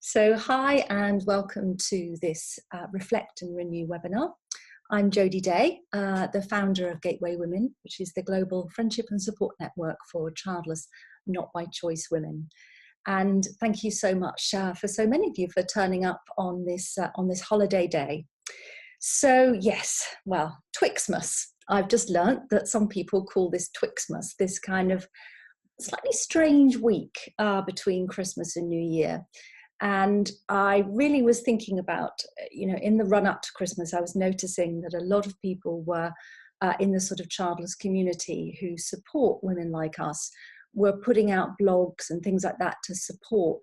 So hi and welcome to this Reflect and Renew webinar. I'm Jody Day, the founder of Gateway Women, which is the global friendship and support network for childless, not by choice women. And thank you so much for so many of you for turning up on this holiday day. So yes, well, Twixmas. I've just learnt that some people call this Twixmas, this kind of slightly strange week between Christmas and New Year. And I really was thinking about, in the run up to Christmas, I was noticing that a lot of people were in the sort of childless community who support women like us were putting out blogs and things like that to support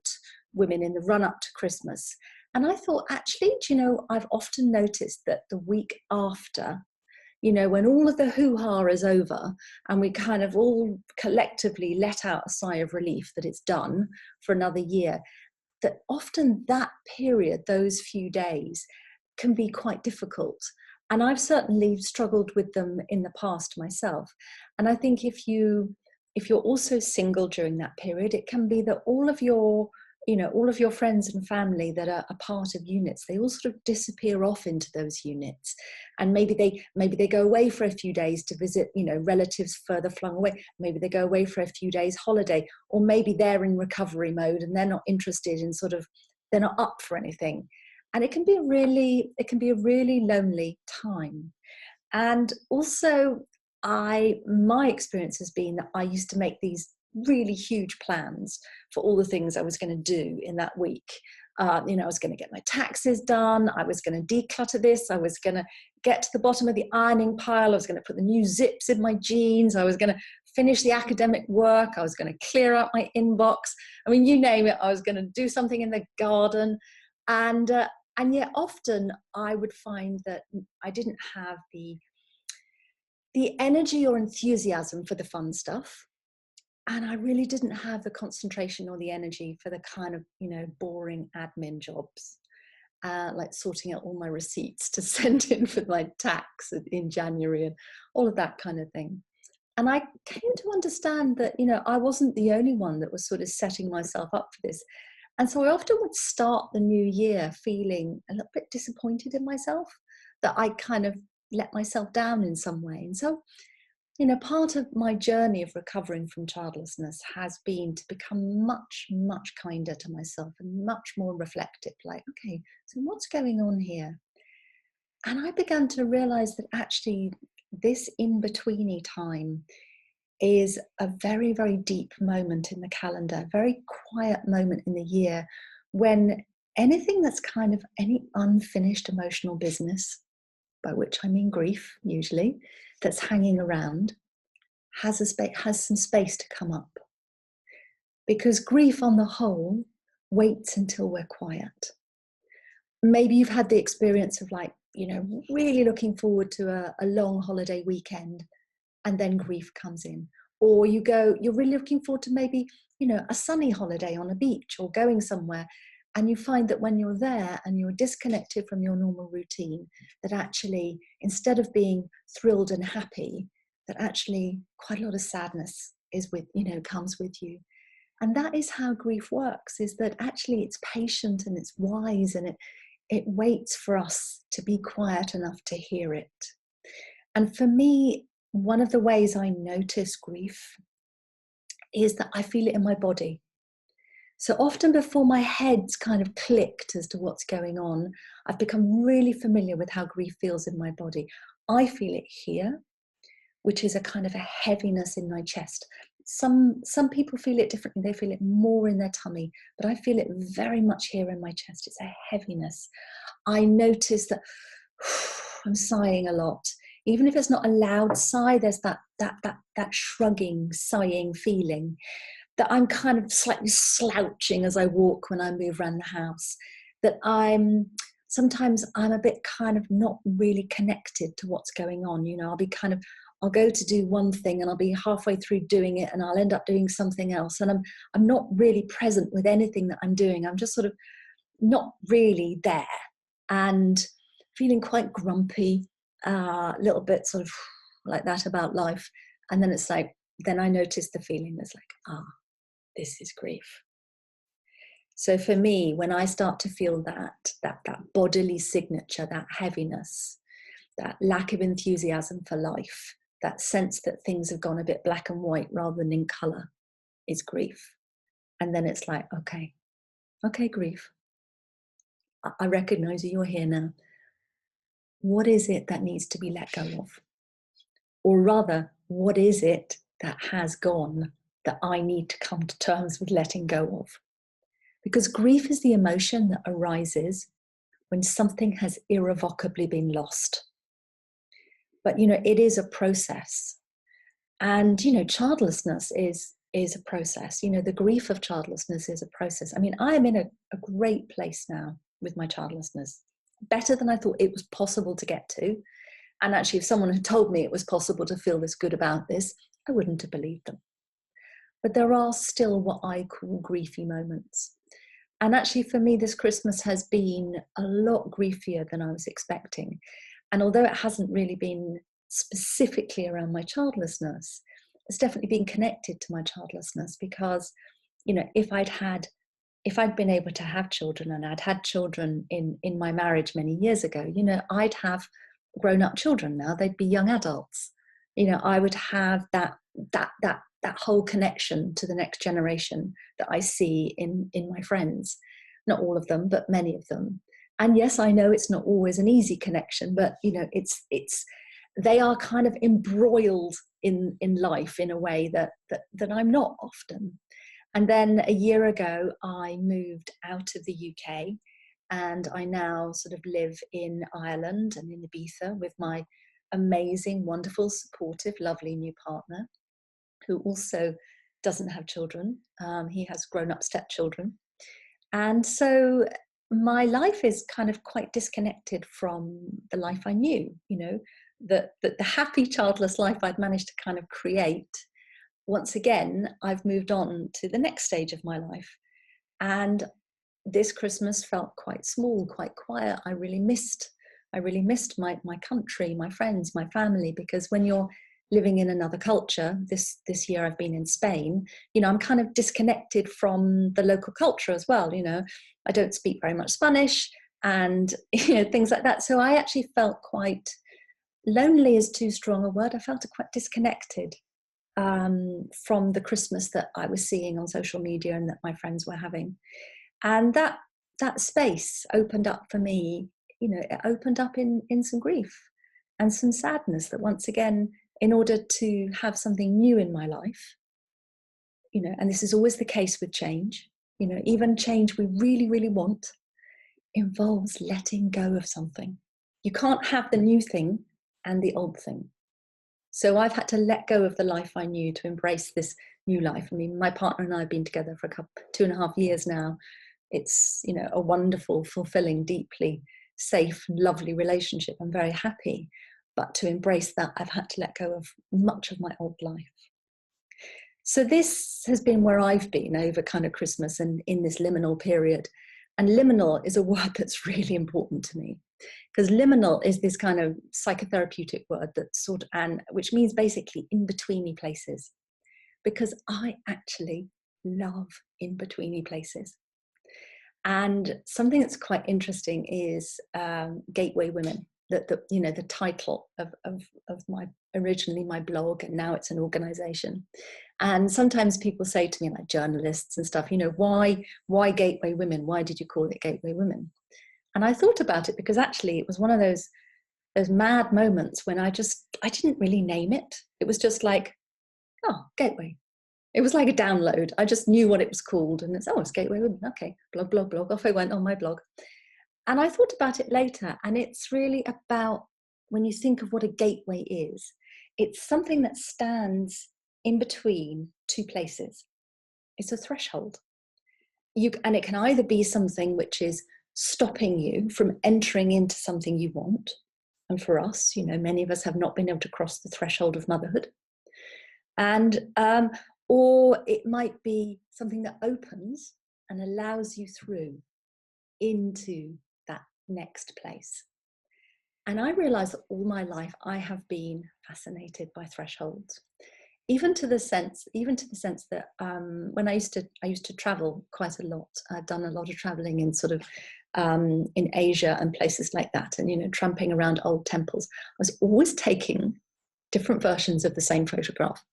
women in the run up to Christmas. And I thought, actually, I've often noticed that the week after, when all of the hoo-ha is over and we kind of all collectively let out a sigh of relief that it's done for another year, that often that period, those few days, can be quite difficult. And I've certainly struggled with them in the past myself. And I think if you're also single during that period, it can be that all of your friends and family that are a part of units, they all sort of disappear off into those units. And maybe they go away for a few days to visit, relatives further flung away. Maybe they go away for a few days holiday, or maybe they're in recovery mode and they're not interested in they're not up for anything. And it can be a really lonely time. And also my experience has been that I used to make these really huge plans for all the things I was going to do in that week. I was going to get my taxes done. I was going to declutter this. I was going to get to the bottom of the ironing pile. I was going to put the new zips in my jeans. I was going to finish the academic work. I was going to clear out my inbox. I mean, you name it. I was going to do something in the garden. And yet often I would find that I didn't have the energy or enthusiasm for the fun stuff. And I really didn't have the concentration or the energy for the kind of, boring admin jobs, like sorting out all my receipts to send in for my tax in January and all of that kind of thing. And I came to understand that, I wasn't the only one that was sort of setting myself up for this. And so I often would start the new year feeling a little bit disappointed in myself, that I kind of let myself down in some way. And so, part of my journey of recovering from childlessness has been to become much, much kinder to myself and much more reflective, like, okay, so what's going on here? And I began to realize that actually this in-betweeny time is a very, very deep moment in the calendar, very quiet moment in the year when anything that's kind of any unfinished emotional business, by which I mean grief usually, that's hanging around, has some space to come up. Because grief on the whole waits until we're quiet. Maybe you've had the experience of really looking forward to a long holiday weekend and then grief comes in. Or you're really looking forward to maybe, a sunny holiday on a beach or going somewhere. And you find that when you're there and you're disconnected from your normal routine, that actually, instead of being thrilled and happy, that actually quite a lot of sadness comes with you. And that is how grief works, is that actually it's patient and it's wise and it waits for us to be quiet enough to hear it. And for me, one of the ways I notice grief is that I feel it in my body. So often before my head's kind of clicked as to what's going on, I've become really familiar with how grief feels in my body. I feel it here, which is a kind of a heaviness in my chest. Some people feel it differently. They feel it more in their tummy, but I feel it very much here in my chest. It's a heaviness. I notice that I'm sighing a lot. Even if it's not a loud sigh, there's that shrugging, sighing feeling. That I'm kind of slightly slouching as I walk when I move around the house, that sometimes I'm a bit kind of not really connected to what's going on. I'll go to do one thing and I'll be halfway through doing it and I'll end up doing something else. And I'm not really present with anything that I'm doing. I'm just sort of not really there and feeling quite grumpy, a little bit sort of like that about life. And then it's like, then I notice the feeling that's like, this is grief. So for me, when I start to feel that bodily signature, that heaviness, that lack of enthusiasm for life, that sense that things have gone a bit black and white rather than in color, is grief. And then it's like, okay, grief, I recognize you're here now. What is it that needs to be let go of? Or rather, what is it that has gone that I need to come to terms with letting go of? Because grief is the emotion that arises when something has irrevocably been lost. But, it is a process. And, childlessness is a process. The grief of childlessness is a process. I mean, I am in a great place now with my childlessness, better than I thought it was possible to get to. And actually, if someone had told me it was possible to feel this good about this, I wouldn't have believed them. But there are still what I call griefy moments. And actually, for me, this Christmas has been a lot griefier than I was expecting. And although it hasn't really been specifically around my childlessness, it's definitely been connected to my childlessness because, if I'd been able to have children, and I'd had children in my marriage many years ago, I'd have grown-up children now. They'd be young adults. I would have that whole connection to the next generation that I see in my friends. Not all of them, but many of them. And yes, I know it's not always an easy connection, but they are kind of embroiled in life in a way that I'm not often. And then a year ago, I moved out of the UK, and I now sort of live in Ireland and in Ibiza with my amazing, wonderful, supportive, lovely new partner, who also doesn't have children. He has grown-up stepchildren. And so my life is kind of quite disconnected from the life I knew, the happy childless life I'd managed to kind of create. Once again, I've moved on to the next stage of my life. And this Christmas felt quite small, quite quiet. I really missed my country, my friends, my family, because when you're living in another culture, this year I've been in Spain, I'm kind of disconnected from the local culture as well. I don't speak very much Spanish and things like that. So I actually felt quite lonely, is too strong a word. I felt quite disconnected from the Christmas that I was seeing on social media and that my friends were having. And that space opened up for me, it opened up in some grief and some sadness that once again, in order to have something new in my life, and this is always the case with change, even change we really, really want involves letting go of something. You can't have the new thing and the old thing. So I've had to let go of the life I knew to embrace this new life. I mean, my partner and I have been together for 2.5 years now. It's, a wonderful, fulfilling, deeply safe, lovely relationship. I'm very happy. But to embrace that, I've had to let go of much of my old life. So this has been where I've been over kind of Christmas and in this liminal period. And liminal is a word that's really important to me, because liminal is this kind of psychotherapeutic word that which means basically in-betweeny places, because I actually love in-betweeny places. And something that's quite interesting is Gateway Women. The title of my originally my blog, and now it's an organization. And sometimes people say to me, like journalists and stuff, why Gateway Women? Why did you call it Gateway Women? And I thought about it because actually it was one of those mad moments when I didn't really name it. It was just like, oh, Gateway. It was like a download. I just knew what it was called, and it's Gateway Women. Okay, blog. Off I went on my blog. And I thought about it later, and it's really about, when you think of what a gateway is, it's something that stands in between two places. It's a threshold. And it can either be something which is stopping you from entering into something you want. And for us, many of us have not been able to cross the threshold of motherhood. And, or it might be something that opens and allows you through into that next place. And I realized that all my life I have been fascinated by thresholds. even to the sense that when I used to travel quite a lot. I've done a lot of traveling in sort of in Asia and places like that, and tramping around old temples. I was always taking different versions of the same photograph,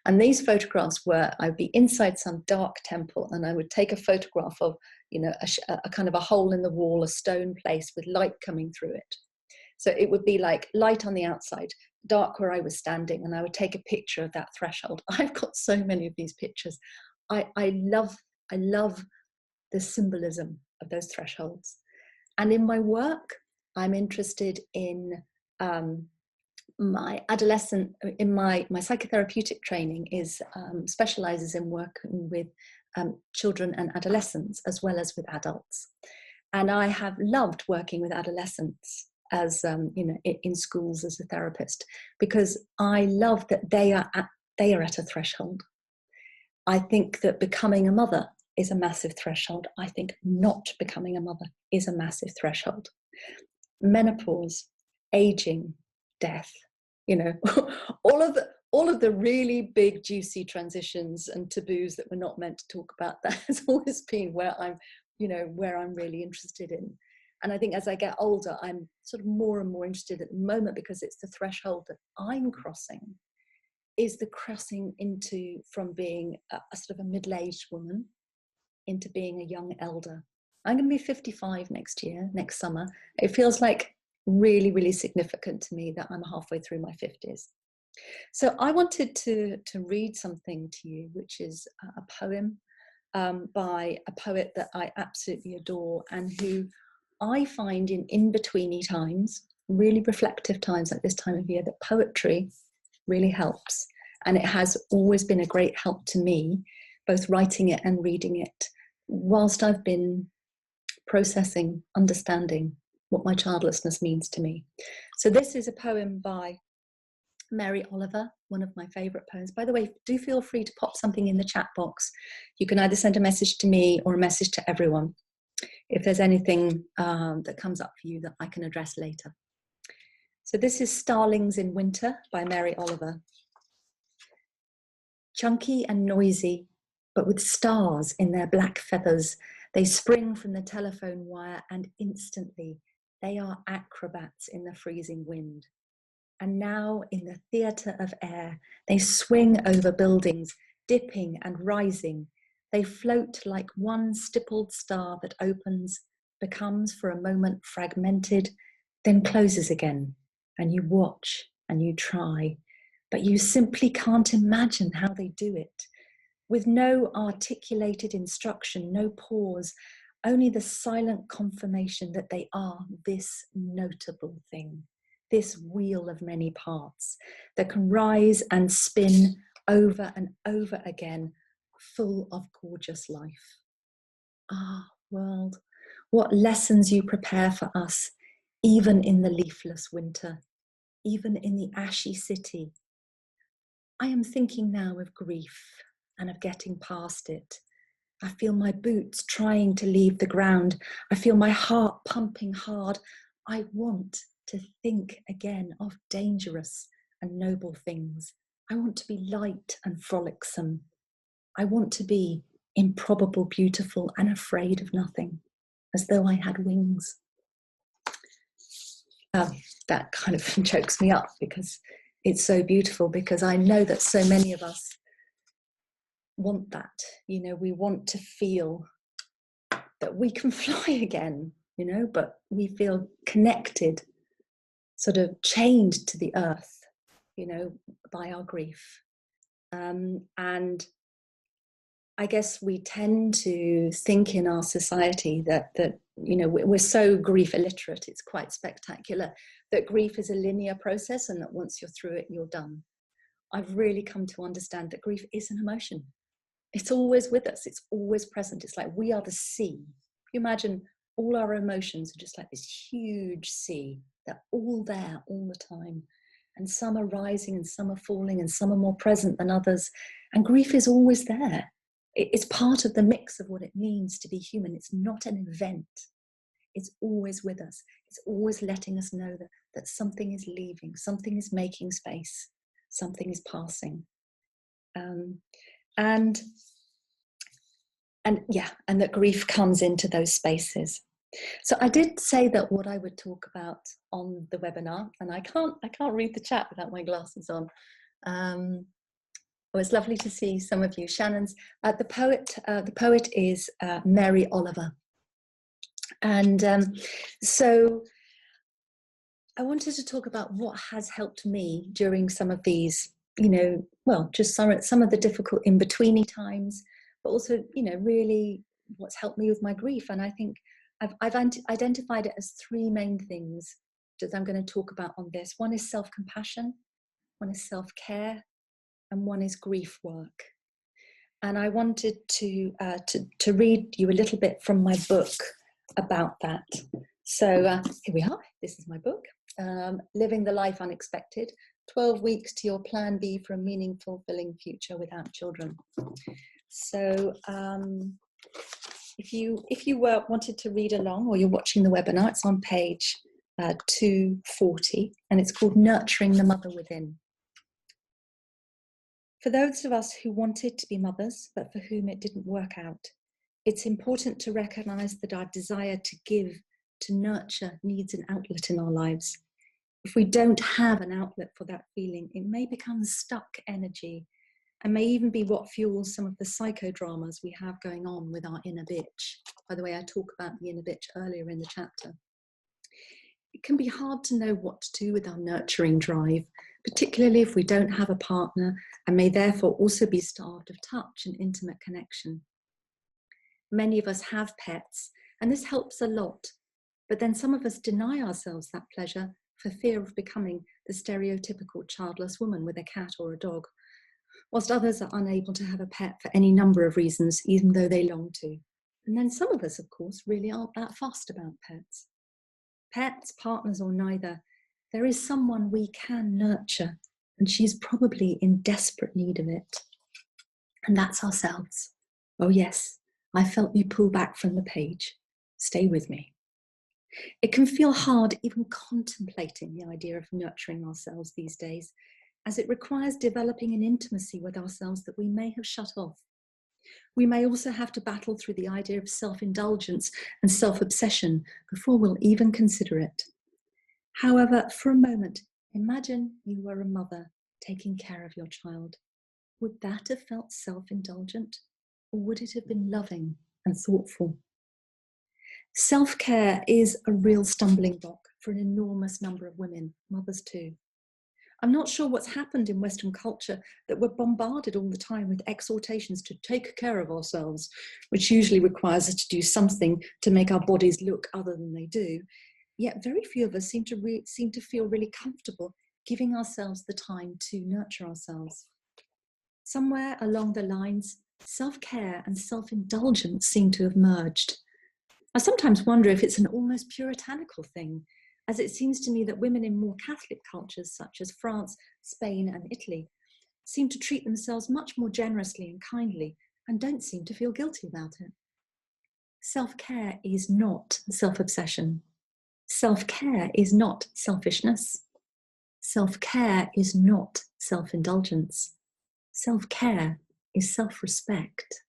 and these photographs were, I'd be inside some dark temple, and I would take a photograph of a kind of a hole in the wall, a stone place with light coming through it. So it would be like light on the outside, dark where I was standing, and I would take a picture of that threshold. I've got so many of these pictures. I love the symbolism of those thresholds. And in my work, I'm interested in my psychotherapeutic training is specializes in working with children and adolescents as well as with adults. And I have loved working with adolescents as in schools as a therapist, because I love that they are at a threshold. I think that becoming a mother is a massive threshold. I think not becoming a mother is a massive threshold. Menopause, aging, death, all of the really big juicy transitions and taboos that we're not meant to talk about, that has always been where I'm really interested in. And I think as I get older, I'm sort of more and more interested at the moment, because it's the threshold that I'm crossing, is the crossing from being a sort of a middle-aged woman into being a young elder. I'm going to be 55 next summer. It feels like really, really significant to me that I'm halfway through my 50s. So I wanted to read something to you, which is a poem by a poet that I absolutely adore, and who I find in in-betweeny times, really reflective times like this time of year, that poetry really helps. And it has always been a great help to me, both writing it and reading it, whilst I've been processing, understanding what my childlessness means to me. So this is a poem by Mary Oliver, one of my favourite poems. By the way, do feel free to pop something in the chat box. You can either send a message to me or a message to everyone, if there's anything that comes up for you that I can address later. So this is Starlings in Winter by Mary Oliver. Chunky and noisy, but with stars in their black feathers, they spring from the telephone wire, and instantly they are acrobats in the freezing wind. And now in the theatre of air, they swing over buildings, dipping and rising. They float like one stippled star that opens, becomes for a moment fragmented, then closes again. And you watch and you try, but you simply can't imagine how they do it. With no articulated instruction, no pause, only the silent confirmation that they are this notable thing, this wheel of many parts that can rise and spin over and over again, full of gorgeous life. Ah, world, what lessons you prepare for us, even in the leafless winter, even in the ashy city. I am thinking now of grief and of getting past it. I feel my boots trying to leave the ground. I feel my heart pumping hard. I want to think again of dangerous and noble things. I want to be light and frolicsome. I want to be improbable, beautiful, and afraid of nothing, as though I had wings. That kind of chokes me up, because it's so beautiful, because I know that so many of us want that. We want to feel that we can fly again, but we feel connected, sort of chained to the earth, by our grief. And I guess we tend to think in our society that we're so grief illiterate, it's quite spectacular, that grief is a linear process and that once you're through it, you're done. I've really come to understand that grief is an emotion. It's always with us. It's always present. It's like we are the sea. If you imagine, all our emotions are just like this huge sea. They're all there all the time. And some are rising and some are falling and some are more present than others. And grief is always there. It's part of the mix of what it means to be human. It's not an event. It's always with us. It's always letting us know that something is leaving, something is making space, something is passing. and that grief comes into those spaces. So I did say that what I would talk about on the webinar, and I can't read the chat without my glasses on. It was lovely to see some of you. Shannon's the poet is Mary Oliver, and so I wanted to talk about what has helped me during some of these, just some of the difficult in-betweeny times, but also, really what's helped me with my grief. And I think I've identified it as three main things that I'm going to talk about on this. One is self-compassion, one is self-care, and one is grief work. And I wanted to read you a little bit from my book about that. So here we are. This is my book, Living the Life Unexpected, 12 Weeks to Your Plan B for a Meaningful, Fulfilling Future Without Children. So if you wanted to read along, or you're watching the webinar, it's on page 240, and it's called Nurturing the Mother Within. For those of us who wanted to be mothers, but for whom it didn't work out, it's important to recognize that our desire to give, to nurture, needs an outlet in our lives. If we don't have an outlet for that feeling, it may become stuck energy, and may even be what fuels some of the psychodramas we have going on with our inner bitch. By the way, I talk about the inner bitch earlier in the chapter. It can be hard to know what to do with our nurturing drive, particularly if we don't have a partner, and may therefore also be starved of touch and intimate connection. Many of us have pets, and this helps a lot, but then some of us deny ourselves that pleasure for fear of becoming the stereotypical childless woman with a cat or a dog, whilst others are unable to have a pet for any number of reasons, even though they long to. And then some of us, of course, really aren't that fussed about pets. Pets, partners, or neither, there is someone we can nurture, and she's probably in desperate need of it. And that's ourselves. Oh yes, I felt you pull back from the page. Stay with me. It can feel hard even contemplating the idea of nurturing ourselves these days, as it requires developing an intimacy with ourselves that we may have shut off. We may also have to battle through the idea of self-indulgence and self-obsession before we'll even consider it. However, for a moment, imagine you were a mother taking care of your child. Would that have felt self-indulgent, or would it have been loving and thoughtful? Self-care is a real stumbling block for an enormous number of women, mothers too. I'm not sure what's happened in Western culture that we're bombarded all the time with exhortations to take care of ourselves, which usually requires us to do something to make our bodies look other than they do. Yet very few of us seem to feel really comfortable giving ourselves the time to nurture ourselves. Somewhere along the lines, self-care and self-indulgence seem to have merged. I sometimes wonder if it's an almost puritanical thing, as it seems to me that women in more Catholic cultures such as France, Spain, and Italy seem to treat themselves much more generously and kindly, and don't seem to feel guilty about it. Self-care is not self-obsession. Self-care is not selfishness. Self-care is not self-indulgence. Self-care is self-respect.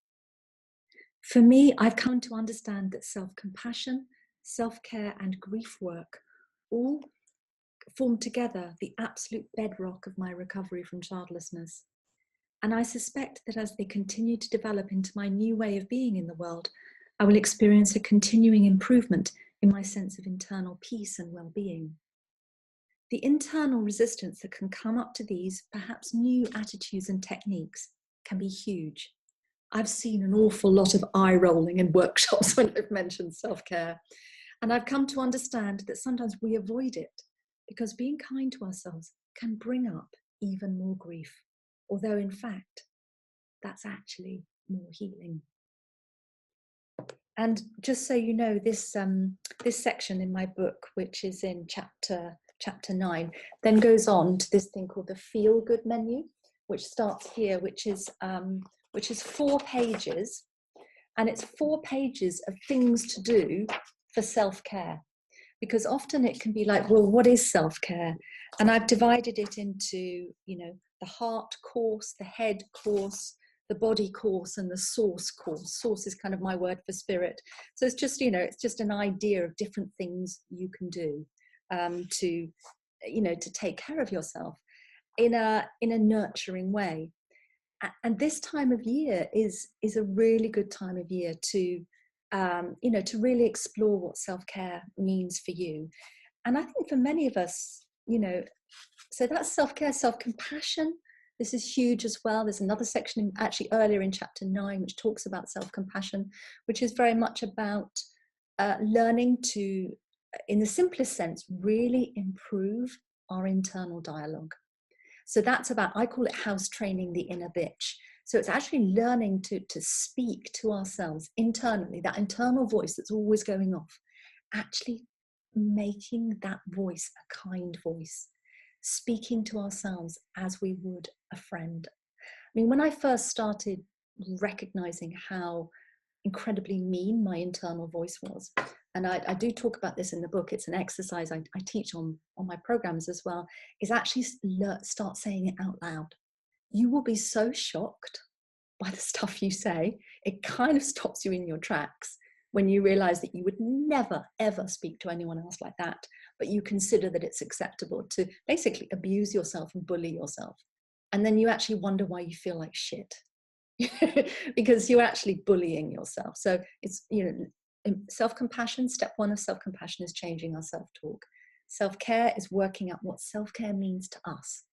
For me, I've come to understand that self-compassion, self-care, and grief work all form together the absolute bedrock of my recovery from childlessness. And I suspect that as they continue to develop into my new way of being in the world, I will experience a continuing improvement in my sense of internal peace and well-being. The internal resistance that can come up to these perhaps new attitudes and techniques can be huge. I've seen an awful lot of eye rolling in workshops when I've mentioned self-care. And I've come to understand that sometimes we avoid it because being kind to ourselves can bring up even more grief, although in fact, that's actually more healing. And just so you know, this section in my book, which is in chapter 9, then goes on to this thing called the feel-good menu, which starts here, which is 4 pages, and it's 4 pages of things to do for self-care, because often it can be like, well, what is self-care? And I've divided it into, the heart course, the head course, the body course, and the source course. Source is kind of my word for spirit. So it's just, it's just an idea of different things you can do to take care of yourself in a nurturing way. And this time of year is a really good time of year to to really explore what self-care means for you. And I think for many of us, so that's self-care, self-compassion. This is huge as well. There's another section actually earlier in chapter 9 which talks about self-compassion, which is very much about learning to, in the simplest sense, really improve our internal dialogue. So that's about, I call it house training the inner bitch. So it's actually learning to speak to ourselves internally, that internal voice that's always going off, actually making that voice a kind voice, speaking to ourselves as we would a friend. I mean, when I first started recognizing how incredibly mean my internal voice was, and I do talk about this in the book, it's an exercise I teach on my programs as well, is actually start saying it out loud. You will be so shocked by the stuff you say. It kind of stops you in your tracks when you realize that you would never, ever speak to anyone else like that, but you consider that it's acceptable to basically abuse yourself and bully yourself. And then you actually wonder why you feel like shit because you're actually bullying yourself. So it's, self-compassion, step one of self-compassion is changing our self-talk. Self-care is working out what self-care means to us.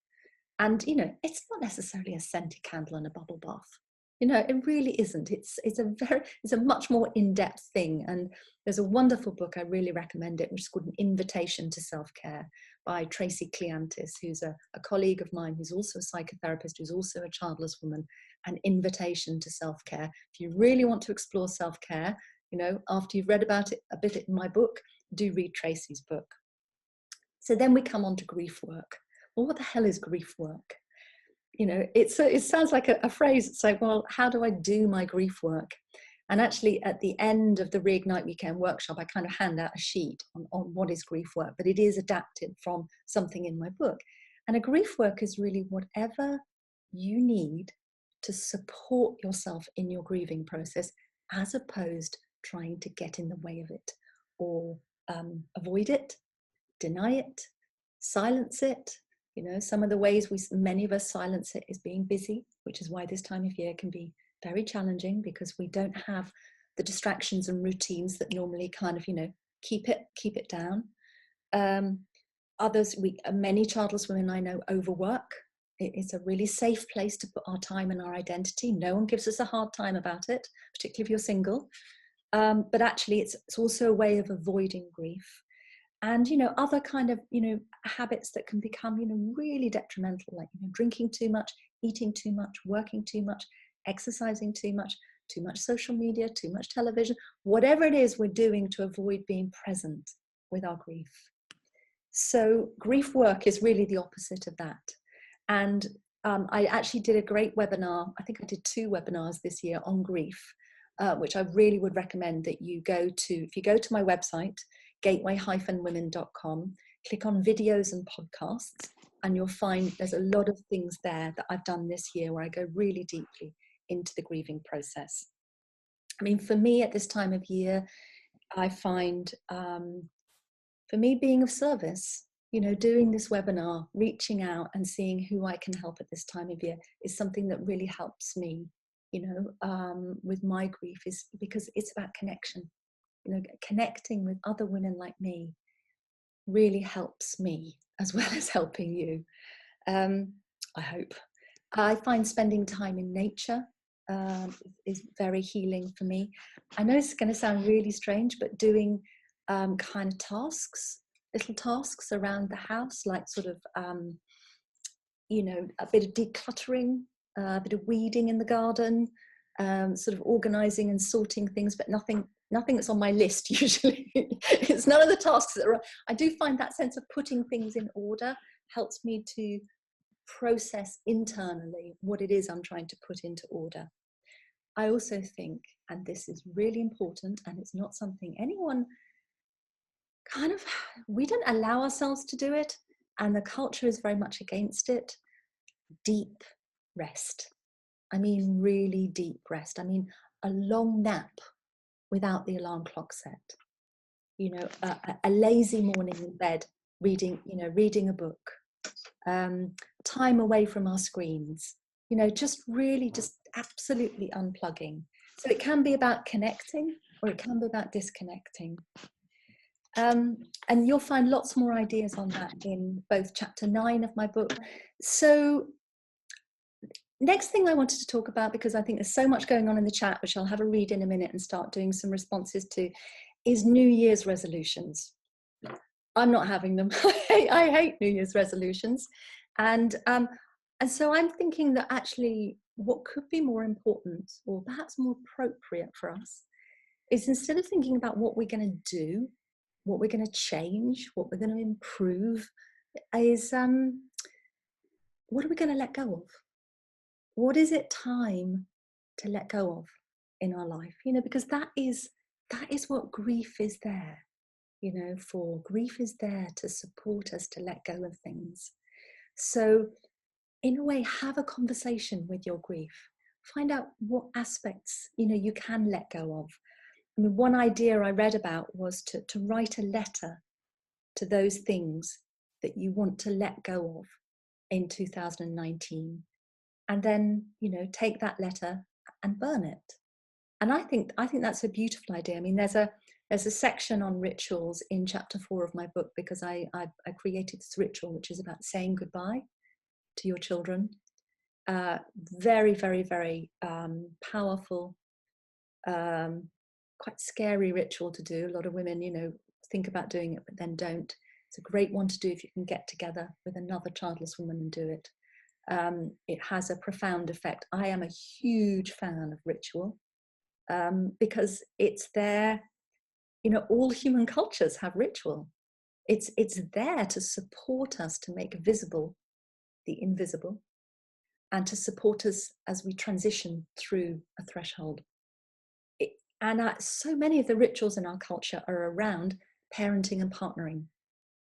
And, it's not necessarily a scented candle and a bubble bath. It really isn't. It's a much more in-depth thing. And there's a wonderful book, I really recommend it, which is called An Invitation to Self-Care by Tracy Cleantis, who's a colleague of mine, who's also a psychotherapist, who's also a childless woman. An Invitation to Self-Care. If you really want to explore self-care, after you've read about it a bit in my book, do read Tracy's book. So then we come on to grief work. Well, what the hell is grief work? It sounds like a phrase. It's like, well, how do I do my grief work? And actually, at the end of the Reignite Weekend workshop, I kind of hand out a sheet on what is grief work, but it is adapted from something in my book. And a grief work is really whatever you need to support yourself in your grieving process, as opposed trying to get in the way of it or avoid it, deny it, silence it. Some of the ways many of us silence it is being busy, which is why this time of year can be very challenging, because we don't have the distractions and routines that normally kind of, keep it down. Many childless women I know overwork. It's a really safe place to put our time and our identity. No one gives us a hard time about it, particularly if you're single. But actually, it's also a way of avoiding grief. And, other kind of, habits that can become, really detrimental, like, drinking too much, eating too much, working too much, exercising too much social media, too much television, whatever it is we're doing to avoid being present with our grief. So grief work is really the opposite of that. And I actually did a great webinar. I think I did 2 webinars this year on grief, which I really would recommend that you go to. If you go to my website, gateway-women.com, click on videos and podcasts, and you'll find there's a lot of things there that I've done this year where I go really deeply into the grieving process. I mean, for me at this time of year, I find, for me, being of service, doing this webinar, reaching out and seeing who I can help at this time of year is something that really helps me, with my grief, is because it's about connection. Connecting with other women like me really helps me as well as helping you. I hope. I find spending time in nature is very healing for me. I know it's going to sound really strange, but doing kind of tasks, little tasks around the house, like sort of, a bit of decluttering, a bit of weeding in the garden, sort of organizing and sorting things, but nothing that's on my list usually. It's none of the tasks that are. I do find that sense of putting things in order helps me to process internally what it is I'm trying to put into order. I also think, and this is really important, and it's not something anyone we don't allow ourselves to do it, and the culture is very much against it. deep rest. I mean, really deep rest. I mean, a long nap without the alarm clock set. You know, a lazy morning in bed, reading a book. Time away from our screens. You know, just really, just absolutely unplugging. So it can be about connecting, or it can be about disconnecting. And you'll find lots more ideas on that in both chapter 9 of my book. So next thing I wanted to talk about, because I think there's so much going on in the chat, which I'll have a read in a minute and start doing some responses to, is New Year's resolutions. I'm not having them. I hate New Year's resolutions. And so I'm thinking that actually what could be more important, or perhaps more appropriate for us, is instead of thinking about what we're going to do, what we're going to change, what we're going to improve, is what are we going to let go of? What is it time to let go of in our life? You know, because that is what grief is there, you know, for. Grief is there to support us to let go of things. So in a way, have a conversation with your grief. Find out what aspects, you know, you can let go of. I mean, one idea I read about was to write a letter to those things that you want to let go of in 2019. And then, you know, take that letter and burn it. And I think that's a beautiful idea. I mean, there's a section on rituals in chapter 4 of my book, because I created this ritual, which is about saying goodbye to your children. Very, very, very powerful, quite scary ritual to do. A lot of women, you know, think about doing it, but then don't. It's a great one to do if you can get together with another childless woman and do it. It has a profound effect. I am a huge fan of ritual, because it's there. You know, all human cultures have ritual. It's there to support us to make visible the invisible, and to support us as we transition through a threshold. So many of the rituals in our culture are around parenting and partnering.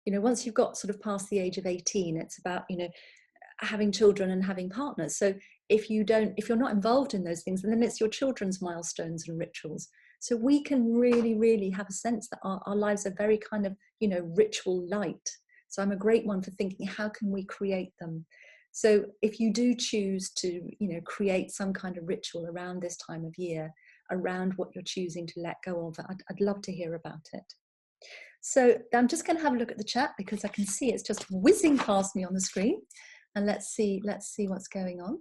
You know, once you've got sort of past the age of 18, it's about, you know, having children and having partners. So if you're not involved in those things, then it's your children's milestones and rituals. So we can really, really have a sense that our lives are very kind of, you know, ritual light. So I'm a great one for thinking, how can we create them? So if you do choose to, you know, create some kind of ritual around this time of year, around what you're choosing to let go of, I'd love to hear about it. So I'm just going to have a look at the chat, because I can see it's just whizzing past me on the screen. And let's see what's going on.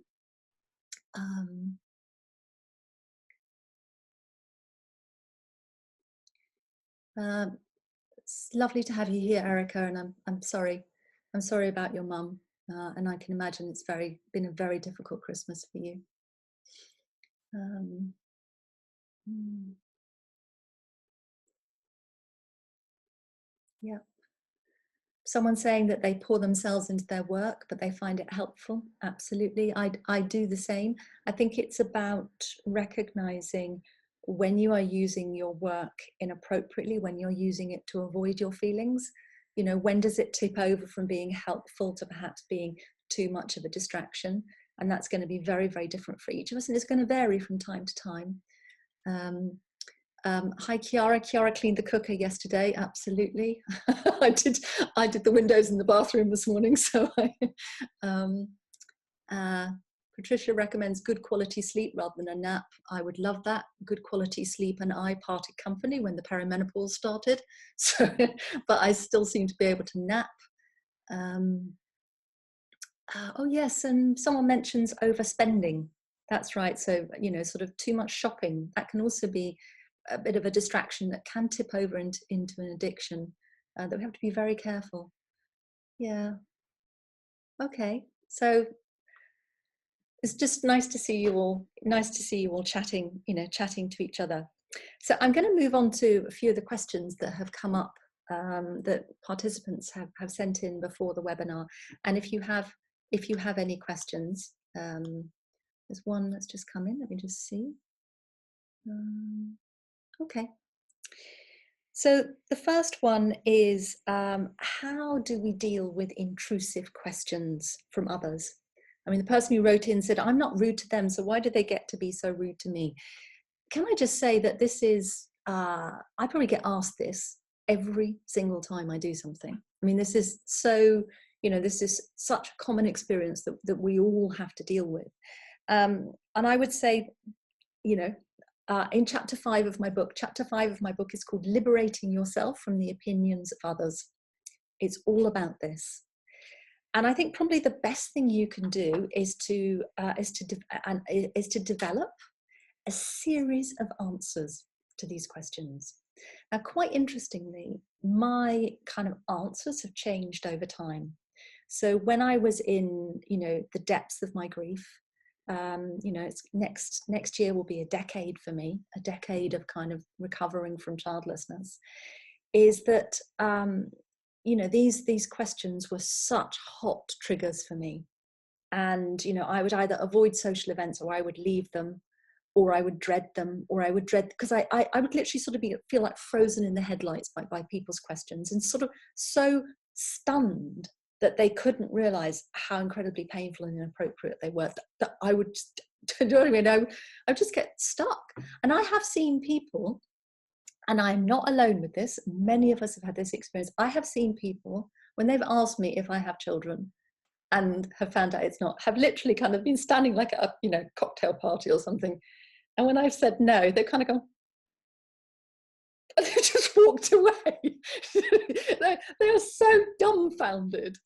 It's lovely to have you here, Erica, and I'm sorry about your mum, and I can imagine it's been a very difficult Christmas for you. Yeah. Someone saying that they pour themselves into their work, but they find it helpful. Absolutely. I do the same. I think it's about recognizing when you are using your work inappropriately, when you're using it to avoid your feelings. You know, when does it tip over from being helpful to perhaps being too much of a distraction? And that's going to be very, very different for each of us. And it's going to vary from time to time. Hi Kiara. Kiara cleaned the cooker yesterday. Absolutely. I did the windows in the bathroom this morning. So Patricia recommends good quality sleep rather than a nap. I would love that. Good quality sleep and I parted company when the perimenopause started. So, but I still seem to be able to nap. Oh yes, and someone mentions overspending. That's right. So, you know, sort of too much shopping. That can also be a bit of a distraction that can tip over into an addiction, that we have to be very careful. Yeah. Okay. So it's just nice to see you all chatting, you know, chatting to each other. So I'm going to move on to a few of the questions that have come up, that participants have sent in before the webinar. And if you have any questions, there's one that's just come in. Let me just see. Okay. So the first one is, how do we deal with intrusive questions from others? I mean, the person who wrote in said, I'm not rude to them, so why do they get to be so rude to me? Can I just say that this is, I probably get asked this every single time I do something. I mean, this is so, this is such a common experience that we all have to deal with. And I would say, in chapter 5 of my book is called Liberating Yourself from the Opinions of Others. It's all about this. And I think probably the best thing you can do is to develop a series of answers to these questions. Now, quite interestingly, my kind of answers have changed over time. So when I was in, the depths of my grief, it's next year will be a decade for me, a decade of kind of recovering from childlessness, is that, these questions were such hot triggers for me. And, I would either avoid social events, or I would leave them, or I would dread them, or I would dread, because I would literally sort of feel like frozen in the headlights by people's questions, and sort of so stunned that they couldn't realize how incredibly painful and inappropriate they were, that I would just, do you know what I mean? I would just get stuck. And I have seen people, and I'm not alone with this, many of us have had this experience. I have seen people, when they've asked me if I have children and have found out it's not, have literally kind of been standing like at a cocktail party or something. And when I've said no, they kind of go, and they've just walked away. they are so dumbfounded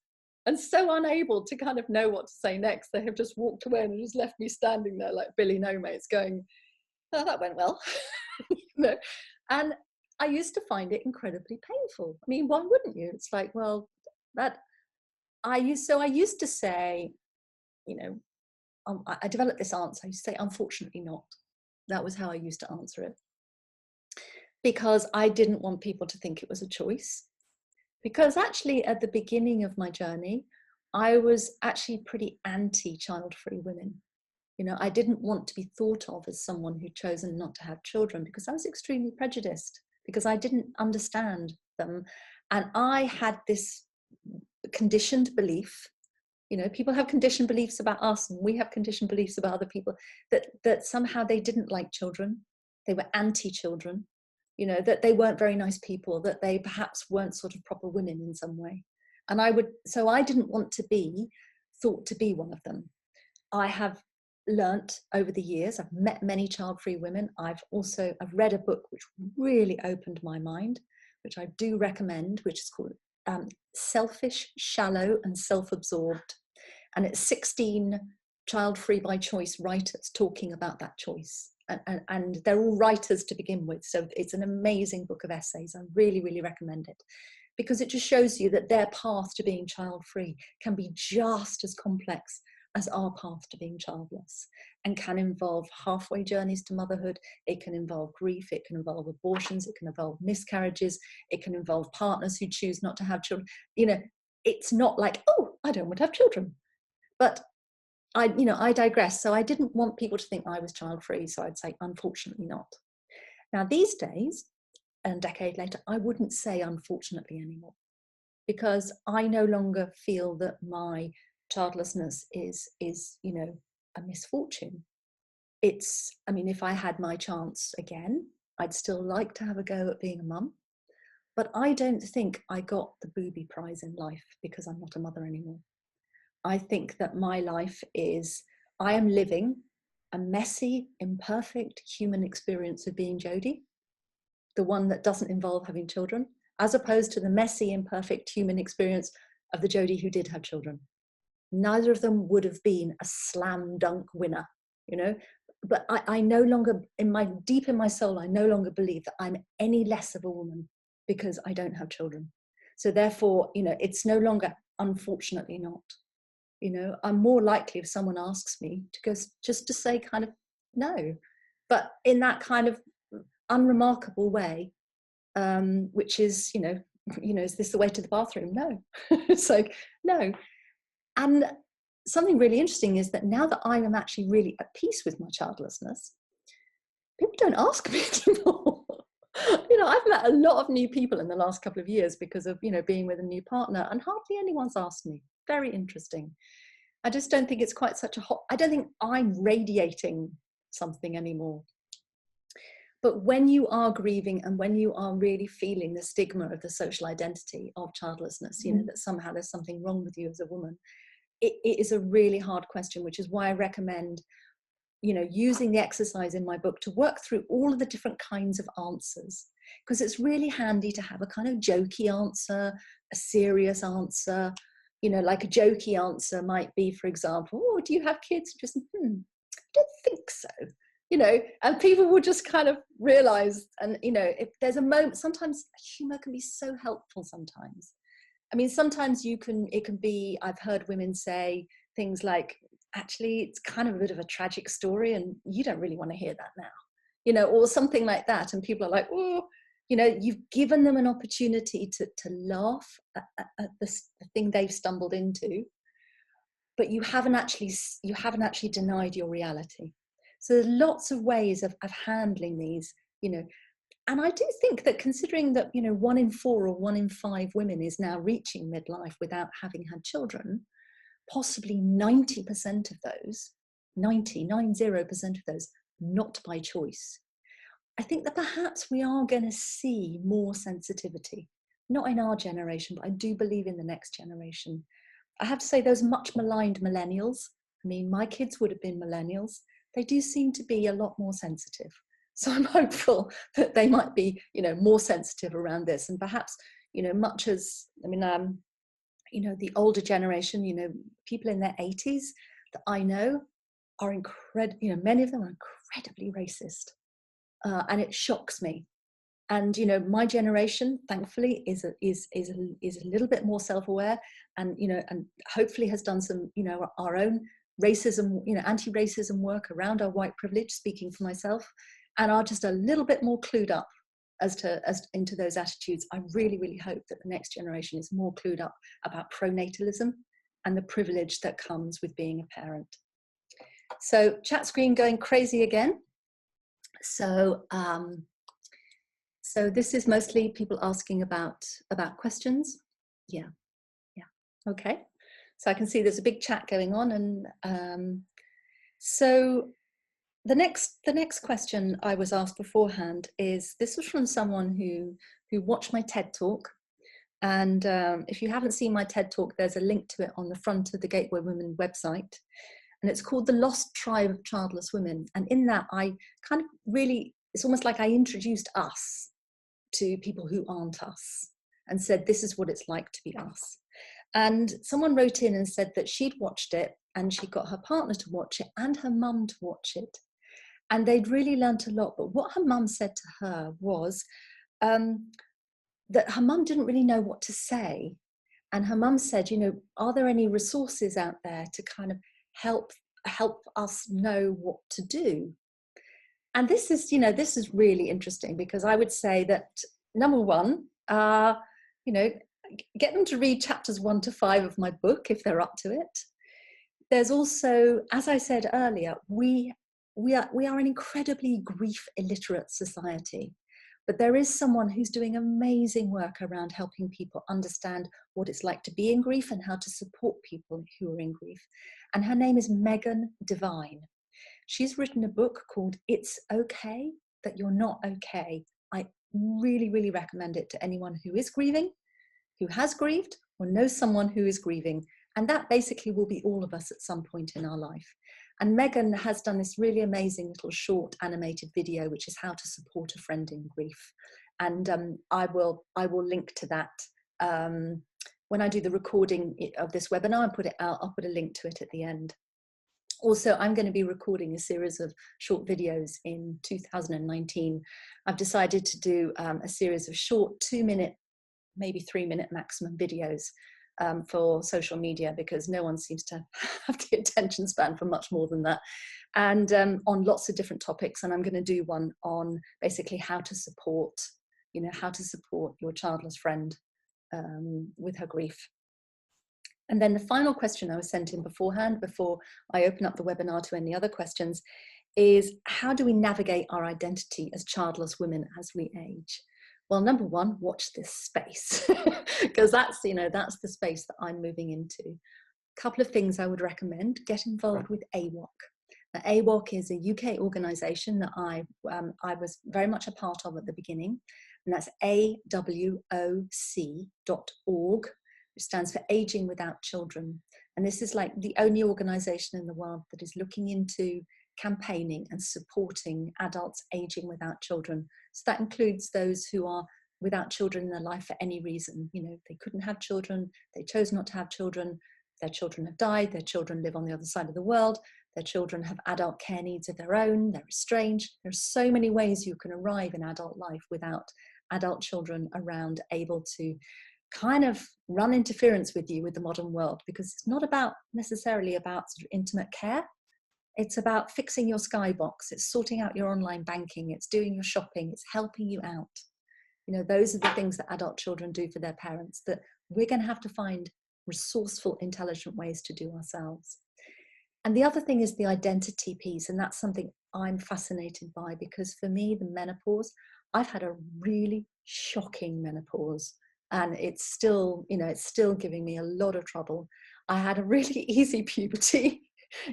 and so unable to kind of know what to say next. They have just walked away and just left me standing there like Billy No Mates going, oh, that went well. And I used to find it incredibly painful. I mean, why wouldn't you? It's like, well, I used to say, I developed this answer. I used to say, unfortunately not. That was how I used to answer it. Because I didn't want people to think it was a choice. Because actually at the beginning of my journey, I was actually pretty anti-child-free women. I didn't want to be thought of as someone who'd chosen not to have children, because I was extremely prejudiced, because I didn't understand them. And I had this conditioned belief, people have conditioned beliefs about us, and we have conditioned beliefs about other people, that somehow they didn't like children, they were anti-children, that they weren't very nice people, that they perhaps weren't sort of proper women in some way. And so I didn't want to be thought to be one of them. I have learnt over the years, I've met many child-free women. I've read a book which really opened my mind, which I do recommend, which is called Selfish, Shallow and Self-Absorbed. And it's 16 child-free by choice writers talking about that choice. And they're all writers to begin with. So it's an amazing book of essays. I really, really recommend it, because it just shows you that their path to being child-free can be just as complex as our path to being childless, and can involve halfway journeys to motherhood. It can involve grief, it can involve abortions, it can involve miscarriages, it can involve partners who choose not to have children. It's not like, oh, I don't want to have children. But I digress. So I didn't want people to think I was child-free, so I'd say, unfortunately not. Now these days, a decade later, I wouldn't say unfortunately anymore, because I no longer feel that my childlessness is a misfortune. If I had my chance again, I'd still like to have a go at being a mum, but I don't think I got the booby prize in life because I'm not a mother anymore. I think that my life I am living a messy, imperfect human experience of being Jody, the one that doesn't involve having children, as opposed to the messy, imperfect human experience of the Jody who did have children. Neither of them would have been a slam dunk winner, but I no longer, deep in my soul, I no longer believe that I'm any less of a woman because I don't have children. So therefore, it's no longer unfortunately not. I'm more likely, if someone asks me, to go just to say kind of no, but in that kind of unremarkable way, which is, is this the way to the bathroom? No. It's like, no. And something really interesting is that now that I am actually really at peace with my childlessness, people don't ask me anymore. I've met a lot of new people in the last couple of years because of, being with a new partner, and hardly anyone's asked me. Very interesting. I just don't think it's quite such a hot, I don't think I'm radiating something anymore. But when you are grieving and when you are really feeling the stigma of the social identity of childlessness, you know, that somehow there's something wrong with you as a woman, it is a really hard question, which is why I recommend, you know, using the exercise in my book to work through all of the different kinds of answers, because it's really handy to have a kind of jokey answer, a serious answer. You know, like a jokey answer might be, for example, oh, do you have kids? Just, I don't think so. You know, and people will just kind of realize, and, you know, if there's a moment, sometimes humor can be so helpful sometimes. I mean, sometimes it can be, I've heard women say things like, actually, it's kind of a bit of a tragic story and you don't really want to hear that now, you know, or something like that. And people are like, oh, you know, you've given them an opportunity to laugh at the thing they've stumbled into, but you haven't actually denied your reality. So there's lots of ways of handling these, you know, and I do think that, considering that, you know, 1 in 4 or 1 in 5 women is now reaching midlife without having had children, possibly 90% of those, 90% of those, not by choice. I think that perhaps we are going to see more sensitivity, not in our generation, but I do believe in the next generation. I have to say, those much maligned millennials, I mean, my kids would have been millennials, they do seem to be a lot more sensitive. So I'm hopeful that they might be, you know, more sensitive around this. And perhaps, you know, much as, I mean, you know, the older generation, you know, people in their 80s that I know are you know, many of them are incredibly racist. And it shocks me. And, you know, my generation, thankfully, is a little bit more self-aware, and, you know, and hopefully has done some, you know, our own racism, you know, anti-racism work around our white privilege, speaking for myself, and are just a little bit more clued up as into those attitudes. I really, really hope that the next generation is more clued up about pronatalism and the privilege that comes with being a parent. So chat screen going crazy again. So so this is mostly people asking about questions. Yeah, okay. So I can see there's a big chat going on, and so the next question I was asked beforehand is, this was from someone who watched my TED talk, and if you haven't seen my TED talk, there's a link to it on the front of the Gateway Women website, and it's called The Lost Tribe of Childless Women. And in that, I kind of really, it's almost like I introduced us to people who aren't us and said, this is what it's like to be us. And someone wrote in and said that she'd watched it, and she got her partner to watch it and her mum to watch it, and they'd really learnt a lot. But what her mum said to her was that her mum didn't really know what to say. And her mum said, you know, are there any resources out there to kind of help us know what to do? And this is, you know, this is really interesting, because I would say that, number one, you know, get them to read chapters 1 to 5 of my book if they're up to it. There's also, as I said earlier, we are an incredibly grief illiterate society, but there is someone who's doing amazing work around helping people understand what it's like to be in grief and how to support people who are in grief. And her name is Megan Devine. She's written a book called It's Okay That You're Not Okay. I really, really recommend it to anyone who is grieving, who has grieved, or knows someone who is grieving. And that basically will be all of us at some point in our life. And Megan has done this really amazing little short animated video, which is how to support a friend in grief. And I will link to that when I do the recording of this webinar and put it out. I'll put a link to it at the end. Also, I'm going to be recording a series of short videos in 2019. I've decided to do a series of short 2-minute, maybe 3-minute maximum videos for social media, because no one seems to have the attention span for much more than that, and on lots of different topics. And I'm going to do one on basically how to support, you know, how to support your childless friend with her grief. And then the final question I was sent in beforehand, before I open up the webinar to any other questions, is how do we navigate our identity as childless women as we age? Well, number one, watch this space, because that's, you know, that's the space that I'm moving into. couple of things I would recommend. Get involved with AWOC. Now, AWOC is a UK organisation that I was very much a part of at the beginning, and that's AWOC.org, which stands for Aging Without Children. And this is like the only organisation in the world that is looking into campaigning and supporting adults aging without children. So that includes those who are without children in their life for any reason. You know, they couldn't have children, they chose not to have children, their children have died, their children live on the other side of the world, their children have adult care needs of their own, they're estranged. There's so many ways you can arrive in adult life without adult children around, able to kind of run interference with you with the modern world, because it's not about necessarily about sort of intimate care. It's about fixing your skybox, it's sorting out your online banking, it's doing your shopping, it's helping you out. You know, those are the things that adult children do for their parents that we're going to have to find resourceful, intelligent ways to do ourselves. And the other thing is the identity piece, and that's something I'm fascinated by, because for me, the menopause, I've had a really shocking menopause, and it's still, you know, it's still giving me a lot of trouble. I had a really easy puberty.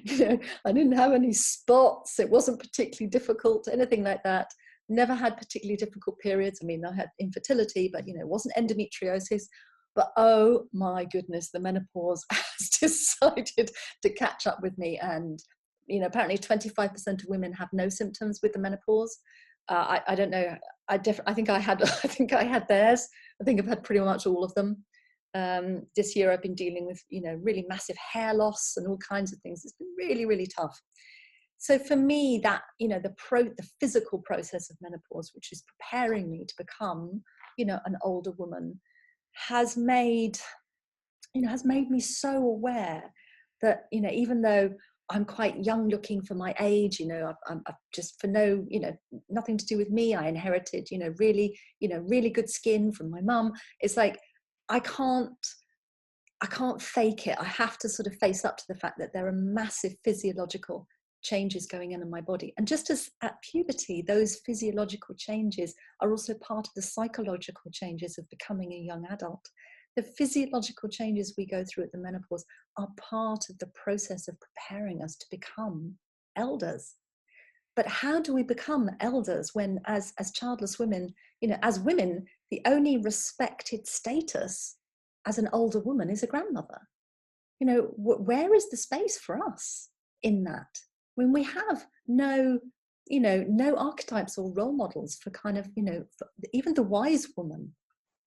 You know, I didn't have any spots. It wasn't particularly difficult, anything like that. Never had particularly difficult periods. I mean, I had infertility, but, you know, it wasn't endometriosis. But oh my goodness, the menopause has decided to catch up with me. And, you know, apparently 25% of women have no symptoms with the menopause. I don't know. I think I had theirs. I think I've had pretty much all of them. This year I've been dealing with, you know, really massive hair loss and all kinds of things. It's been really, really tough. So for me, that, you know, the physical process of menopause, which is preparing me to become, you know, an older woman, has made me so aware that, you know, even though I'm quite young looking for my age, you know, I'm just for no, you know, nothing to do with me. I inherited, you know, really good skin from my mum. It's like, I can't fake it. I have to sort of face up to the fact that there are massive physiological changes going on in my body. And just as at puberty, those physiological changes are also part of the psychological changes of becoming a young adult. The physiological changes we go through at the menopause are part of the process of preparing us to become elders. But how do we become elders when, as childless women, you know, as women, the only respected status as an older woman is a grandmother? You know, where is the space for us in that, when we have no archetypes or role models for kind of, you know, even the wise woman?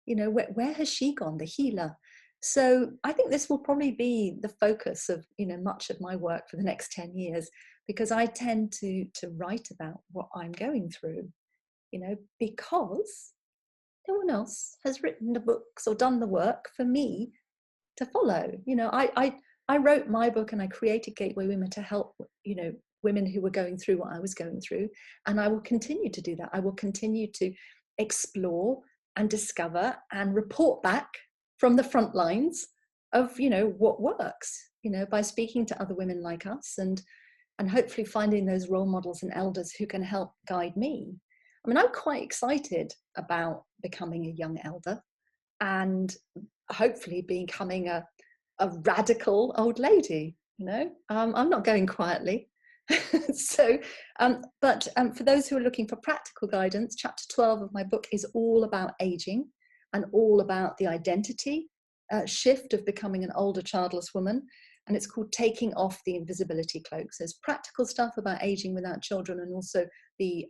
You know, where has she gone, the healer? So I think this will probably be the focus of, you know, much of my work for the next 10 years, because I tend to write about what I'm going through, you know, because no one else has written the books or done the work for me to follow. You know, I wrote my book and I created Gateway Women to help, you know, women who were going through what I was going through. And I will continue to do that. I will continue to explore and discover and report back from the front lines of, you know, what works, you know, by speaking to other women like us and hopefully finding those role models and elders who can help guide me. I mean, I'm quite excited about becoming a young elder and hopefully becoming a radical old lady, you know. I'm not going quietly. So, but for those who are looking for practical guidance, chapter 12 of my book is all about aging and all about the identity shift of becoming an older childless woman. And it's called Taking Off the Invisibility Cloak. So there's practical stuff about aging without children, and also the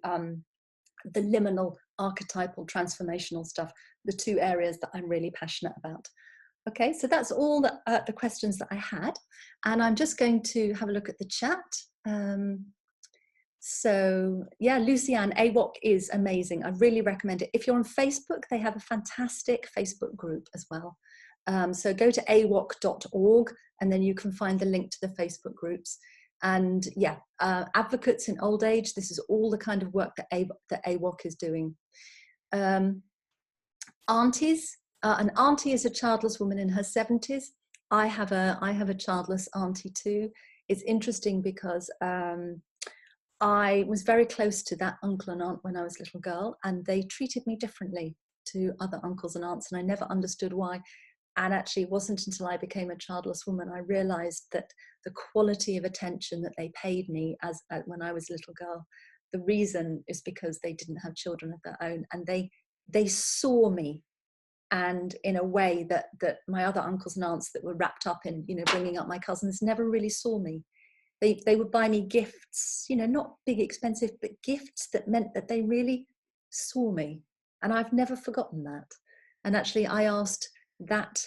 liminal, archetypal, transformational stuff, the two areas that I'm really passionate about. Okay, so that's all the questions that I had. And I'm just going to have a look at the chat. So yeah, Lucianne, AWOC is amazing. I really recommend it. If you're on Facebook, they have a fantastic Facebook group as well. So go to awoc.org and then you can find the link to the Facebook groups. And yeah, advocates in old age, this is all the kind of work that AWOC is doing. Aunties, an auntie is a childless woman in her 70s. I have a childless auntie too. It's interesting because I was very close to that uncle and aunt when I was a little girl, and they treated me differently to other uncles and aunts, and I never understood why. And actually, it wasn't until I became a childless woman I realized that the quality of attention that they paid me as when I was a little girl, the reason is because they didn't have children of their own, and they saw me, and in a way that my other uncles and aunts that were wrapped up in, you know, bringing up my cousins never really saw me. They would buy me gifts, you know, not big expensive, but gifts that meant that they really saw me, and I've never forgotten that. And actually, I asked that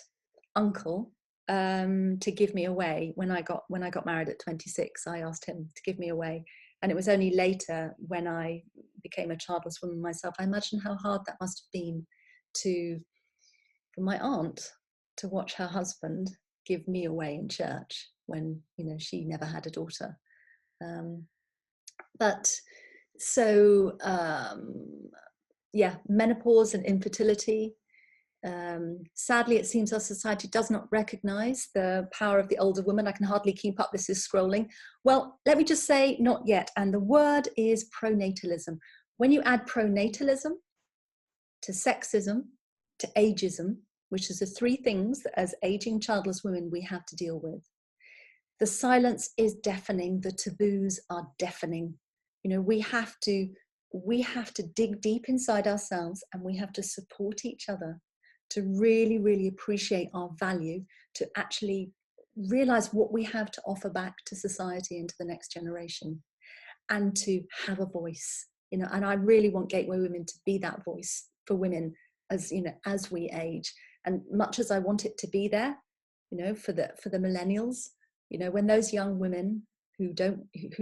uncle to give me away when I got married at 26. I asked him to give me away, and it was only later when I became a childless woman myself. I imagine how hard that must have been to for my aunt to watch her husband give me away in church when, you know, she never had a daughter. Um, but so yeah, menopause and infertility. Sadly, it seems our society does not recognize the power of the older woman. I can hardly keep up. This is scrolling. Well, let me just say not yet. And the word is pronatalism. When you add pronatalism to sexism, to ageism, which is the three things that as aging childless women we have to deal with, the silence is deafening, the taboos are deafening. You know, we have to dig deep inside ourselves, and we have to support each other to really, really appreciate our value, to actually realize what we have to offer back to society and to the next generation, and to have a voice. You know, and I really want Gateway Women to be that voice for women as, you know, as we age. And much as I want it to be there, you know, for the millennials, you know, when those young women who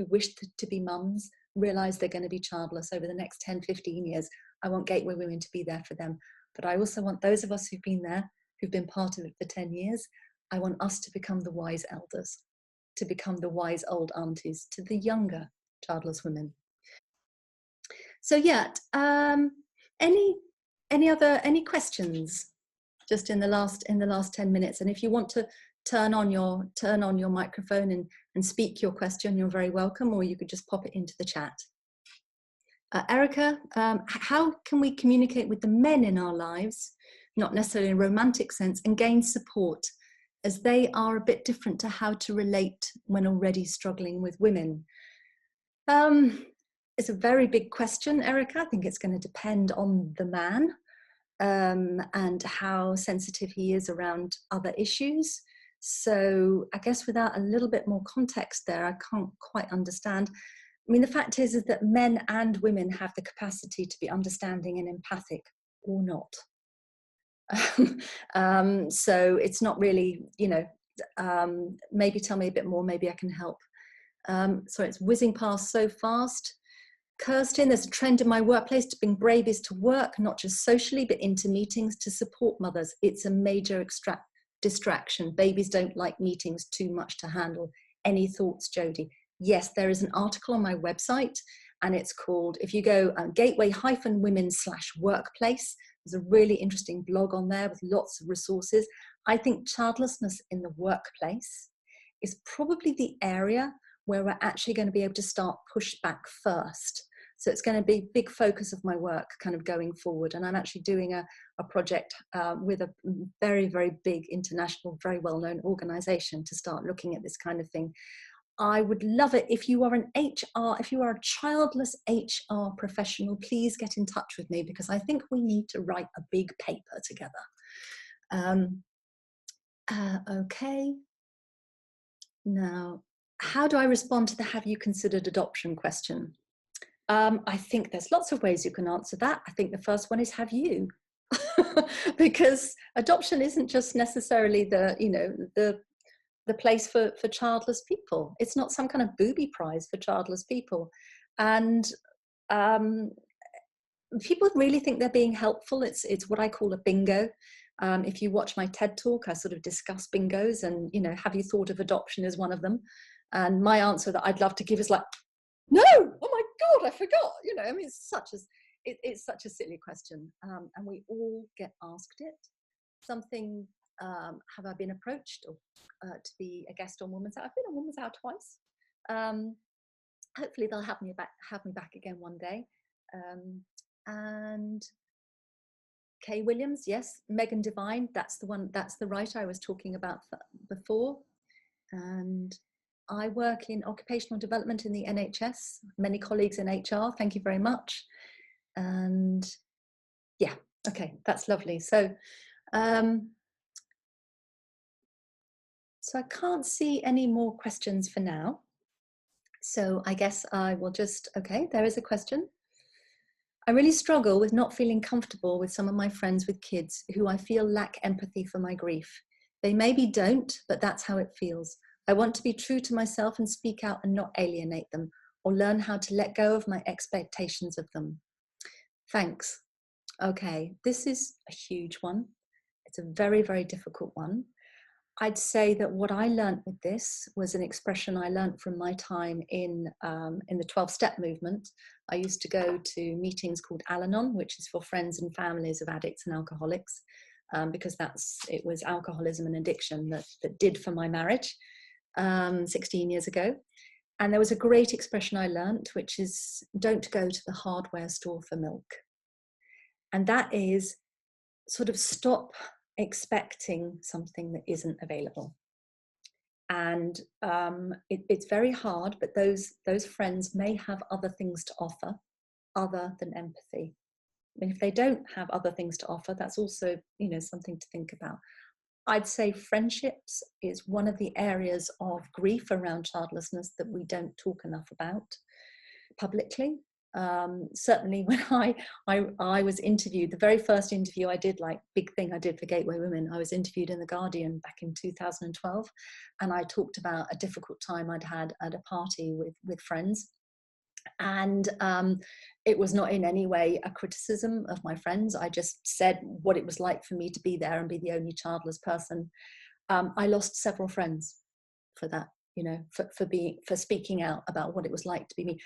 wish to be mums realize they're going to be childless over the next 10, 15 years, I want Gateway Women to be there for them. But I also want those of us who've been there, who've been part of it for 10 years, I want us to become the wise elders, to become the wise old aunties to the younger childless women. So yeah, any questions just in the last 10 minutes? And if you want to turn on your microphone and speak your question, you're very welcome, or you could just pop it into the chat. Erica, how can we communicate with the men in our lives, not necessarily in a romantic sense, and gain support, as they are a bit different to how to relate when already struggling with women? It's a very big question, Erica. I think it's going to depend on the man and how sensitive he is around other issues. So I guess without a little bit more context there, I can't quite understand. I mean, the fact is that men and women have the capacity to be understanding and empathic, or not. So it's not really, you know, maybe tell me a bit more, maybe I can help. Sorry, it's whizzing past so fast. Kirsten, there's a trend in my workplace to bring babies to work, not just socially, but into meetings to support mothers. It's a major distraction. Babies don't like meetings too much to handle. Any thoughts, Jody? Yes, there is an article on my website, and it's called, if you go gateway-women/workplace, there's a really interesting blog on there with lots of resources. I think childlessness in the workplace is probably the area where we're actually going to be able to start push back first. So it's going to be a big focus of my work kind of going forward. And I'm actually doing a project with a very, very big international, very well-known organization to start looking at this kind of thing. I would love it if you are an HR, if you are a childless HR professional, please get in touch with me, because I think we need to write a big paper together. Okay. Now, how do I respond to the have you considered adoption question? I think there's lots of ways you can answer that. I think the first one is, have you? Because adoption isn't just necessarily the, you know, the place for childless people. It's not some kind of booby prize for childless people. And people really think they're being helpful. It's what I call a bingo. If you watch my TED talk, I sort of discuss bingos, and, you know, have you thought of adoption as one of them? And my answer that I'd love to give is like, no, oh my God, I forgot. You know, I mean, it's such a silly question. And we all get asked it. Something, have I been approached to be a guest on Woman's Hour? I've been on Woman's Hour twice. Hopefully they'll have me back again one day. And Kay Williams, yes. Megan Devine, that's the one, that's the writer I was talking about before. And I work in occupational development in the NHS, many colleagues in HR, thank you very much. And yeah, okay, that's lovely. So I can't see any more questions for now. So I guess I will just, okay, there is a question. I really struggle with not feeling comfortable with some of my friends with kids who I feel lack empathy for my grief. They maybe don't, but that's how it feels. I want to be true to myself and speak out and not alienate them, or learn how to let go of my expectations of them. Thanks. Okay, this is a huge one. It's a very, very difficult one. I'd say that what I learned with this was an expression I learned from my time in the 12-step movement. I used to go to meetings called Al-Anon, which is for friends and families of addicts and alcoholics, because it was alcoholism and addiction that did for my marriage 16 years ago. And there was a great expression I learned, which is, don't go to the hardware store for milk. And that is sort of stop expecting something that isn't available. And it's very hard, but those friends may have other things to offer other than empathy. I mean, if they don't have other things to offer, that's also, you know, something to think about. I'd say friendships is one of the areas of grief around childlessness that we don't talk enough about publicly. Certainly when I was interviewed, the very first interview I did, like big thing I did for Gateway Women, I was interviewed in The Guardian back in 2012, and I talked about a difficult time I'd had at a party with friends. And it was not in any way a criticism of my friends. I just said what it was like for me to be there and be the only childless person. I lost several friends for that, you know, for speaking out about what it was like to be me.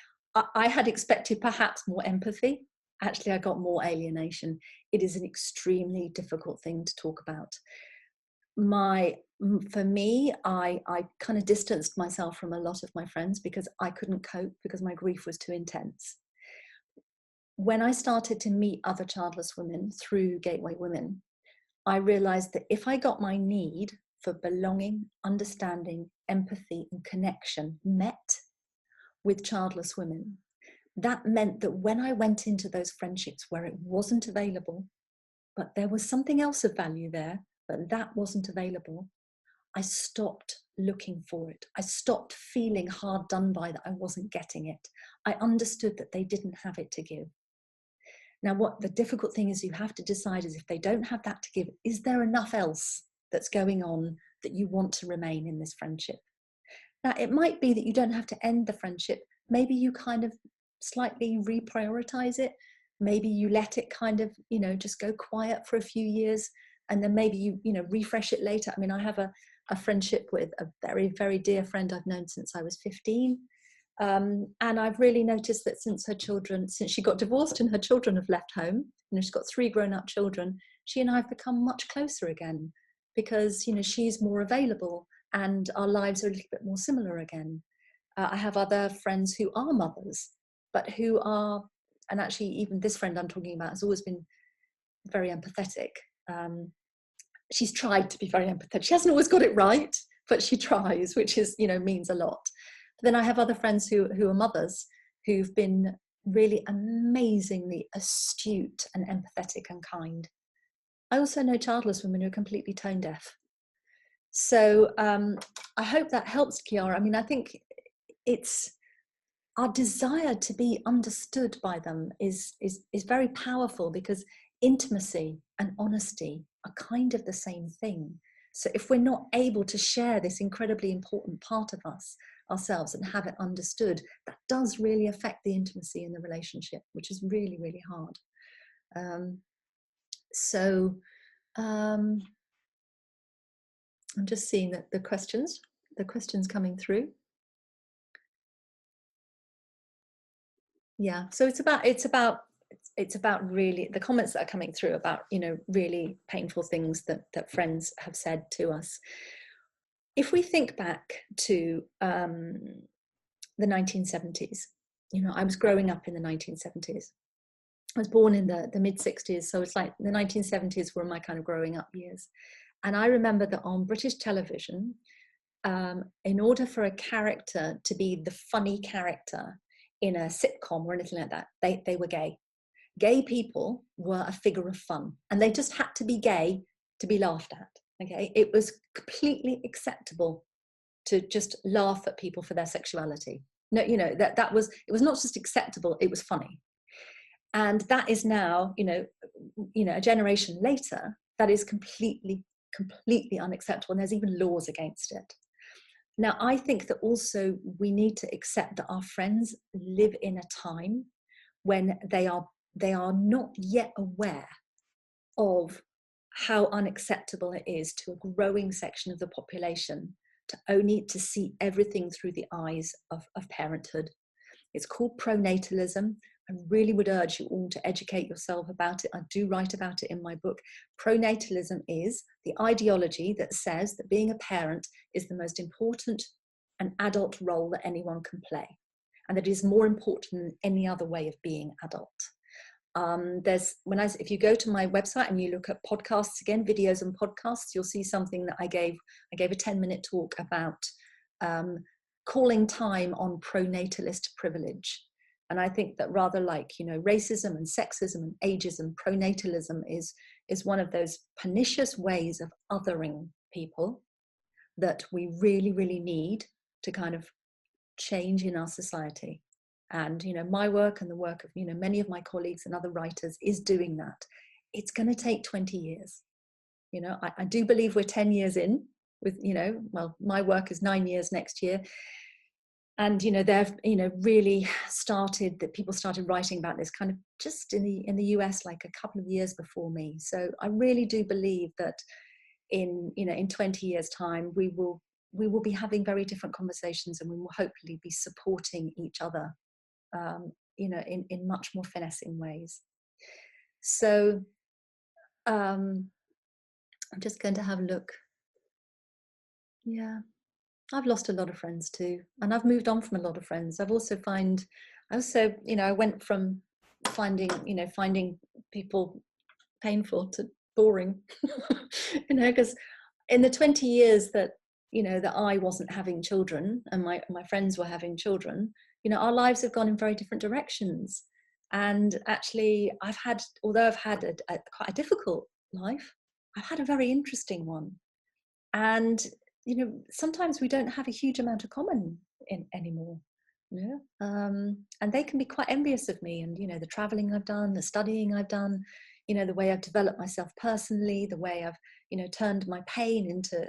I had expected perhaps more empathy. Actually, I got more alienation. It is an extremely difficult thing to talk about. For me, I kind of distanced myself from a lot of my friends because I couldn't cope, because my grief was too intense. When I started to meet other childless women through Gateway Women, I realized that if I got my need for belonging, understanding, empathy, and connection met with childless women, that meant that when I went into those friendships where it wasn't available, but there was something else of value there, but that wasn't available, I stopped looking for it. I stopped feeling hard done by that I wasn't getting it. I understood that they didn't have it to give. Now, what the difficult thing is, you have to decide is, if they don't have that to give, is there enough else that's going on that you want to remain in this friendship? Now, it might be that you don't have to end the friendship. Maybe you kind of slightly reprioritize it. Maybe you let it kind of, you know, just go quiet for a few years, and then maybe you know, refresh it later. I mean, I have a friendship with a very, very dear friend I've known since I was 15. And I've really noticed that since she got divorced and her children have left home, you know, she's got 3 grown-up children, she and I have become much closer again, because, you know, she's more available and our lives are a little bit more similar again. I have other friends who are mothers, but who are, and actually even this friend I'm talking about has always been very empathetic. She's tried to be very empathetic. She hasn't always got it right, but she tries, which is, you know, means a lot. But then I have other friends who are mothers who've been really amazingly astute and empathetic and kind. I also know childless women who are completely tone deaf. So I hope that helps, Chiara. I mean, I think it's our desire to be understood by them is very powerful, because intimacy and honesty are kind of the same thing. So if we're not able to share this incredibly important part of ourselves and have it understood, that does really affect the intimacy in the relationship, which is really, really hard. I'm just seeing that the questions coming through. Yeah, so it's about really the comments that are coming through about, you know, really painful things that friends have said to us. If we think back to the 1970s, you know, I was growing up in the 1970s, I was born in the mid-60s, so it's like the 1970s were my kind of growing up years. And I remember that on British television, in order for a character to be the funny character in a sitcom or anything like that, they were gay. Gay people were a figure of fun, and they just had to be gay to be laughed at. Okay, it was completely acceptable to just laugh at people for their sexuality. No, you know, that was, it was not just acceptable, it was funny. And that is now, a generation later, that is completely unacceptable, and there's even laws against it. Now, I think that also we need to accept that our friends live in a time when they are not yet aware of how unacceptable it is to a growing section of the population to only to see everything through the eyes of parenthood. It's called pronatalism. I really would urge you all to educate yourself about it. I do write about it in my book. Pronatalism is the ideology that says that being a parent is the most important and adult role that anyone can play, and that it is more important than any other way of being adult. If you go to my website and you look at podcasts again, videos and podcasts, you'll see something that I gave a 10-minute talk about calling time on pronatalist privilege. And I think that rather like, racism and sexism and ageism, pronatalism is one of those pernicious ways of othering people that we really, really need to kind of change in our society. And, my work and the work of, many of my colleagues and other writers is doing that. It's going to take 20 years. I do believe we're 10 years in with, my work is 9 years next year. And, they've, really started, that people started writing about this kind of just in the US, like a couple of years before me. So I really do believe that in 20 years time, we will be having very different conversations, and we will hopefully be supporting each other, in much more finessing ways. So I'm just going to have a look. Yeah. I've lost a lot of friends too, and I've moved on from a lot of friends. I went from finding people painful to boring, because in the 20 years that I wasn't having children and my friends were having children, our lives have gone in very different directions. And actually, although I've had quite a difficult life, I've had a very interesting one. And sometimes we don't have a huge amount of common anymore, and they can be quite envious of me, and the traveling I've done, the studying I've done, the way I've developed myself personally, the way I've turned my pain into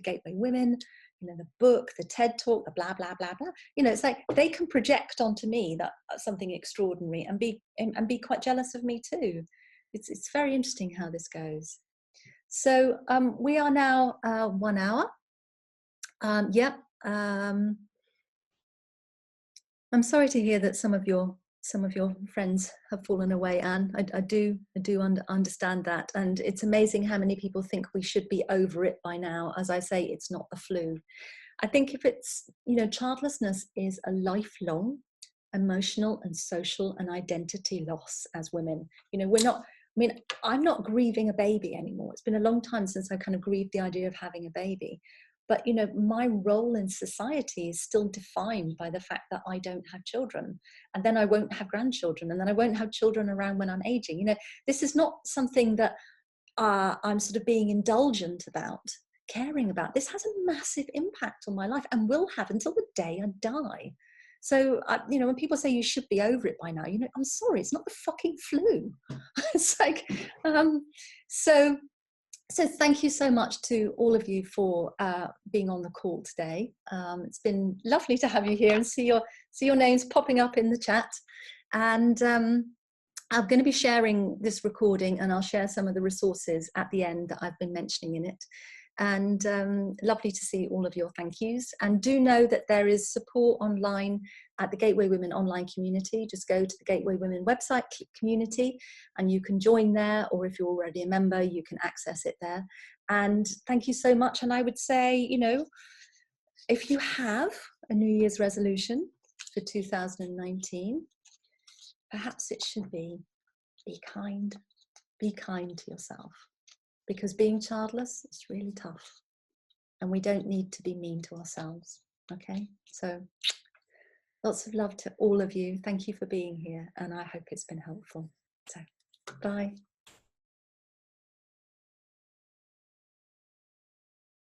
Gateway Women, the book, the TED talk, the blah blah blah blah. It's like they can project onto me that something extraordinary and be quite jealous of me too. It's very interesting how this goes. So we are now 1 hour. Yep. I'm sorry to hear that some of your friends have fallen away, Anne. I do understand that, and it's amazing how many people think we should be over it by now. As I say, it's not the flu. I think if it's childlessness is a lifelong emotional and social and identity loss as women. I'm not grieving a baby anymore. It's been a long time since I kind of grieved the idea of having a baby. But, my role in society is still defined by the fact that I don't have children. And then I won't have grandchildren. And then I won't have children around when I'm aging. This is not something that I'm sort of being indulgent about, caring about. This has a massive impact on my life and will have until the day I die. So, when people say you should be over it by now, I'm sorry, it's not the fucking flu. It's like, so thank you so much to all of you for being on the call today. It's been lovely to have you here and see your names popping up in the chat. And I'm going to be sharing this recording, and I'll share some of the resources at the end that I've been mentioning in it. And lovely to see all of your thank yous. And do know that there is support online at the Gateway Women online community. Just go to the Gateway Women website, click community, and you can join there. Or if you're already a member, you can access it there. And thank you so much. And I would say, if you have a New Year's resolution for 2019, perhaps it should be kind. Be kind to yourself, because being childless is really tough, and we don't need to be mean to ourselves. Okay, so lots of love to all of you. Thank you for being here, and I hope it's been helpful. So bye.